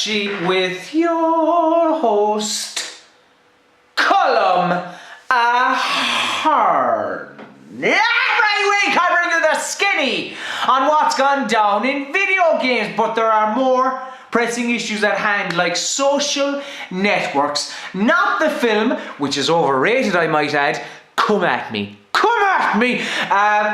Dirtsheet with your host, Colm. Every week I bring you the skinny on what's gone down in video games, but there are more pressing issues at hand, like social networks. Not the film, which is overrated, I might add. Come at me. Come at me!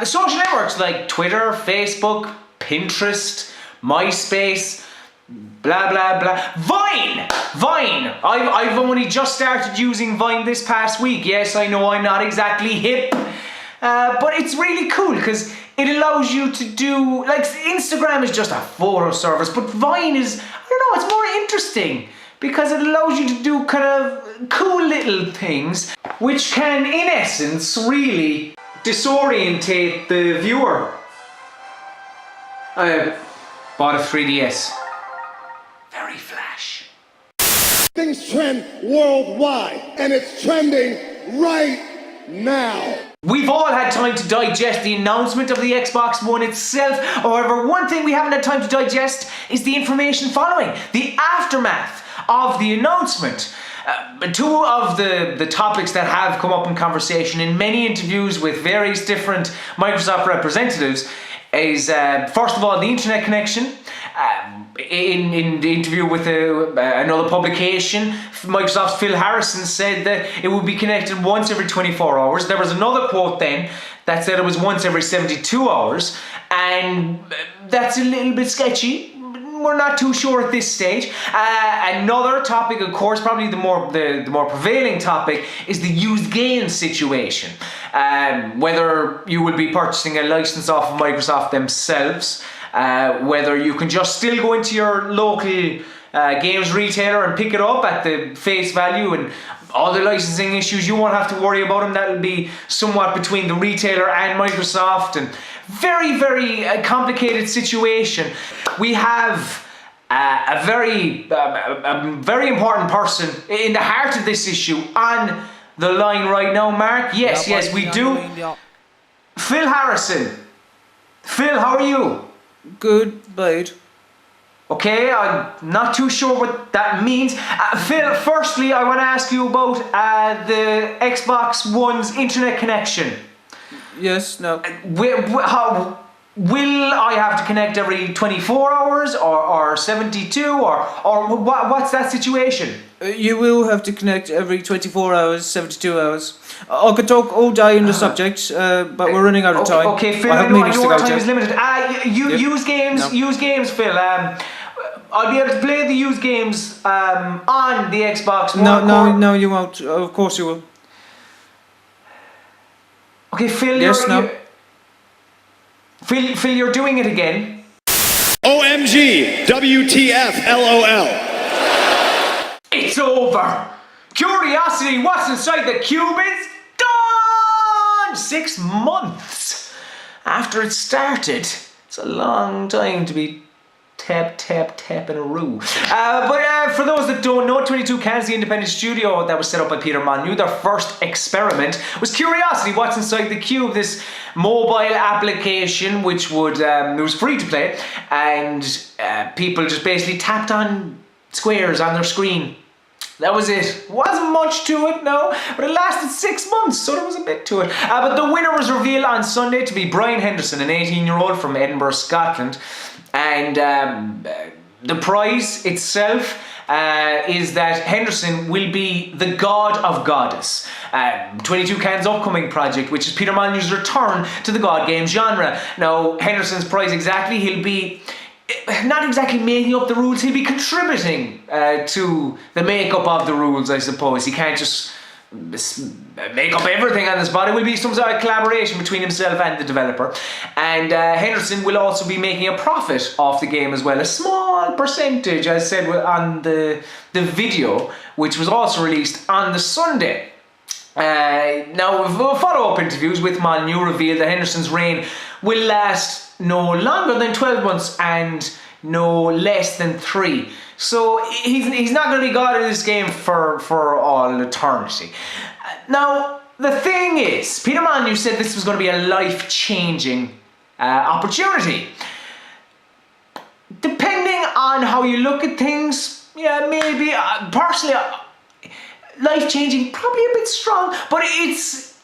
Social networks like Twitter, Facebook, Pinterest, MySpace, blah blah blah. Vine! I've only just started using Vine this past week. Yes, I know I'm not exactly hip, but it's really cool because it allows you to do, like, Instagram is just a photo service, but Vine is, I don't know, it's more interesting because it allows you to do kind of cool little things which can, in essence, really disorientate the viewer. I bought a 3DS. Very flash. Things trend worldwide, and it's trending right now. We've all had time to digest the announcement of the Xbox One itself. However, one thing we haven't had time to digest is the information following, the aftermath of the announcement. Two of the topics that have come up in conversation in many interviews with various different Microsoft representatives is, first of all, the internet connection. In the interview with another publication, Microsoft's Phil Harrison said that it would be connected once every 24 hours. There was another quote then that said it was once every 72 hours, and that's a little bit sketchy. We're not too sure at this stage. Another topic, of course, probably the more prevailing topic, is the used games situation. Whether you will be purchasing a license off of Microsoft themselves, whether you can just still go into your local games retailer and pick it up at the face value, and all the licensing issues, you won't have to worry about them. That'll be somewhat between the retailer and Microsoft, and very, very complicated situation. We have a very important person in the heart of this issue on the line right now, Mark. Yes, we do. Phil Harrison. Phil, how are you? Good, mate. Okay, I'm not too sure what that means. Phil, firstly, I want to ask you about the Xbox One's internet connection. Yes, no. Will I have to connect every 24 hours or 72 or what's that situation? You will have to connect every 24 hours, 72 hours. I could talk all day on the subject, but we're running out of time. Okay, Phil, I know your time is limited. Use games, Phil. I'll be able to play the used games on the Xbox One. No, you won't. Of course you will. Okay, Phil, Phil, you're doing it again. OMG, WTF, LOL. It's over. Curiosity, what's inside the cube is done. 6 months after it started. It's a long time to be tapping a roo. But for those that don't know, 22 Cans, the independent studio that was set up by Peter Molyneux, their first experiment was Curiosity, what's inside the cube, this mobile application which would it was free to play, and people just basically tapped on squares on their screen. That was it. Wasn't much to it, no, but it lasted 6 months, so there was a bit to it. But the winner was revealed on Sunday to be Brian Henderson, an 18-year-old from Edinburgh, Scotland. And the prize itself is that Henderson will be the God of Goddess. 22 Cans' upcoming project, which is Peter Molyneux's return to the God game genre. Now, Henderson's prize exactly, he'll be not exactly making up the rules, he'll be contributing to the makeup of the rules, I suppose. He can't just make up everything on the spot. It will be some sort of collaboration between himself and the developer. And Henderson will also be making a profit off the game as well. A small percentage, as I said, on the video, which was also released on the Sunday. Now, follow-up interviews with Molyneux revealed that Henderson's reign will last no longer than 12 months and no less than 3. So he's not going to be God of this game for all eternity. Now, the thing is, Peter Molyneux said this was going to be a life-changing opportunity. Depending on how you look at things, Yeah, maybe. Personally, life-changing, probably a bit strong, but it's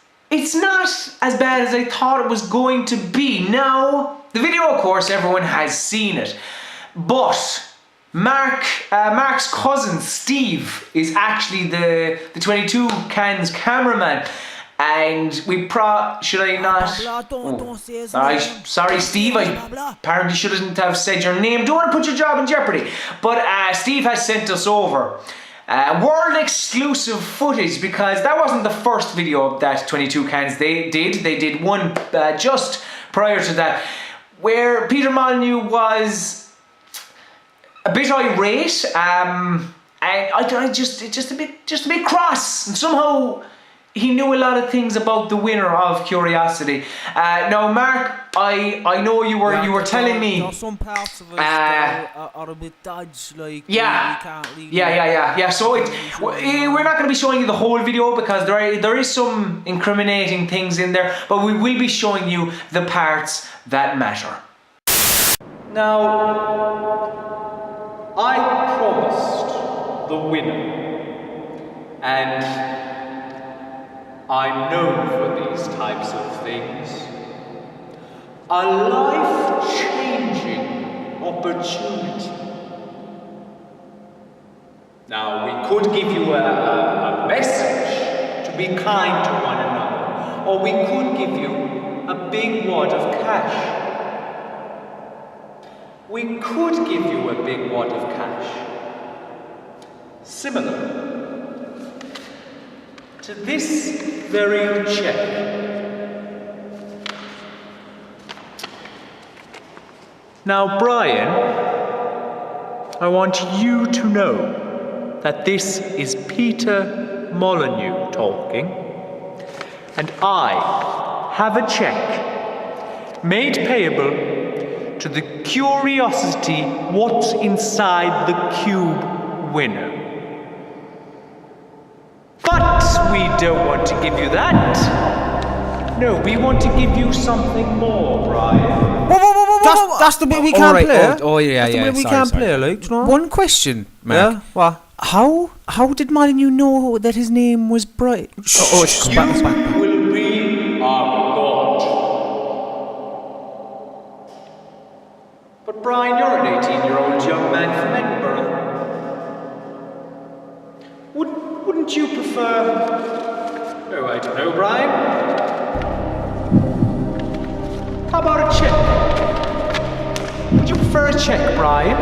not as bad as I thought it was going to be. Now, the video, of course, everyone has seen it, but Mark's cousin Steve is actually the 22 Cans cameraman, and should I not? Sorry, Steve. I apparently shouldn't have said your name. Don't want to put your job in jeopardy. But Steve has sent us over world exclusive footage, because that wasn't the first video that 22 Cans they did one just prior to that, where Peter Molyneux was a bit irate, and I just a bit cross, and somehow he knew a lot of things about the winner of Curiosity. Now, Mark, I know you were telling me. Some parts of it are a bit dodgy, like yeah, we can't really. Yeah. So we're not going to be showing you the whole video, because there is some incriminating things in there, but we will be showing you the parts that matter. Now, I promised the winner, and I'm known for these types of things. A life-changing opportunity. Now, we could give you a message to be kind to one another, or we could give you a big wad of cash. We could give you a big wad of cash, similar to this very check. Now, Brian, I want you to know that this is Peter Molyneux talking, and I have a check made payable to the Curiosity What's Inside the Cube winner. But we don't want to give you that. No, we want to give you something more, Brian. Whoa. That's the bit we can't play. Yeah, that's the bit we can't play, like, do you know? One question, Mark. Yeah, what? How did Molyneux know that his name was Brian? You will be our God. But Brian, you're an 18-year-old young man from Edinburgh. Wouldn't you prefer... Oh, I don't know, Brian. How about a check? Would you prefer a check, Brian?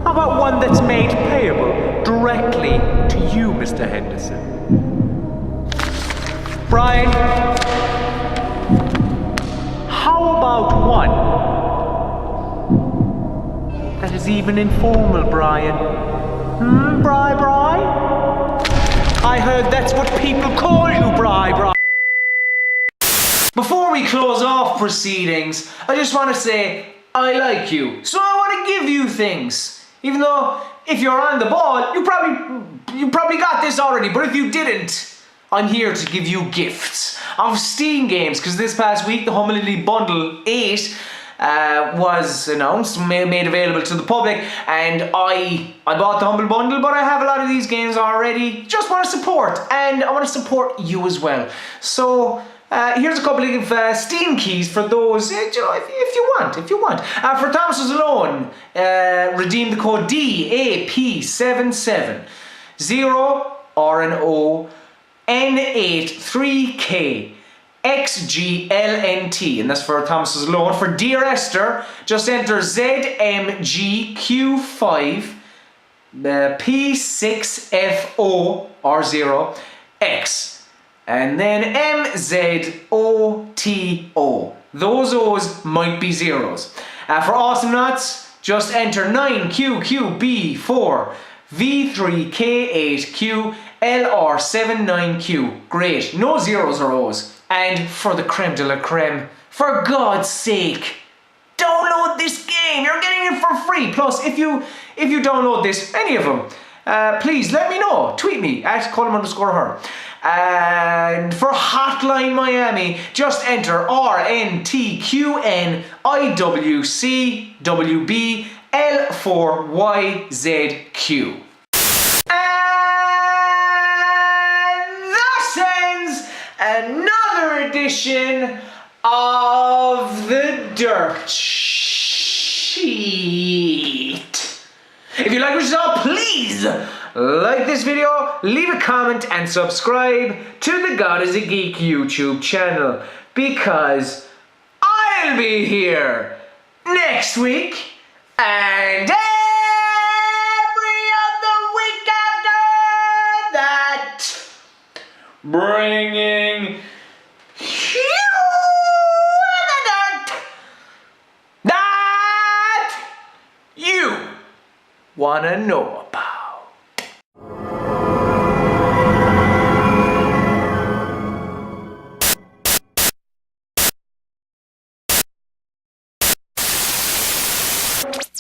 How about one that's made payable directly to you, Mr. Henderson? Brian, how about one that is even informal, Brian? Bri? I heard that's what people call you, Bri. Before we close off proceedings, I just want to say I like you, so I want to give you things. Even though if you're on the ball, you probably got this already. But if you didn't, I'm here to give you gifts of Steam games, because this past week the Humble Indie Bundle 8 was announced, made available to the public, and I bought the Humble Bundle, but I have a lot of these games already. Just want to support, and I want to support you as well. So here's a couple of Steam keys for those, if you want. For Thomas's alone, redeem the code DAP77 0RNO N83K XGLNT, and that's for Thomas's Loan. For Dear Esther, just enter ZMGQ5 P6FO or 0X, and then MZOTO. Those O's might be zeros. For Awesome Nuts, just enter 9QQB4 V3K8Q LR79Q. Great, no zeros or O's. And for the creme de la creme, for God's sake, download this game. You're getting it for free. Plus, if you download this, any of them, please let me know. Tweet me at Colm_her. And for Hotline Miami, just enter RNTQNIWCWB L4YZQ. And thus ends another edition of the Dirt Sheet. If you like what you saw, please like this video, leave a comment and subscribe to the God is a Geek YouTube channel, because I'll be here next week and every other week after that, bringing you the dirt that you wanna know.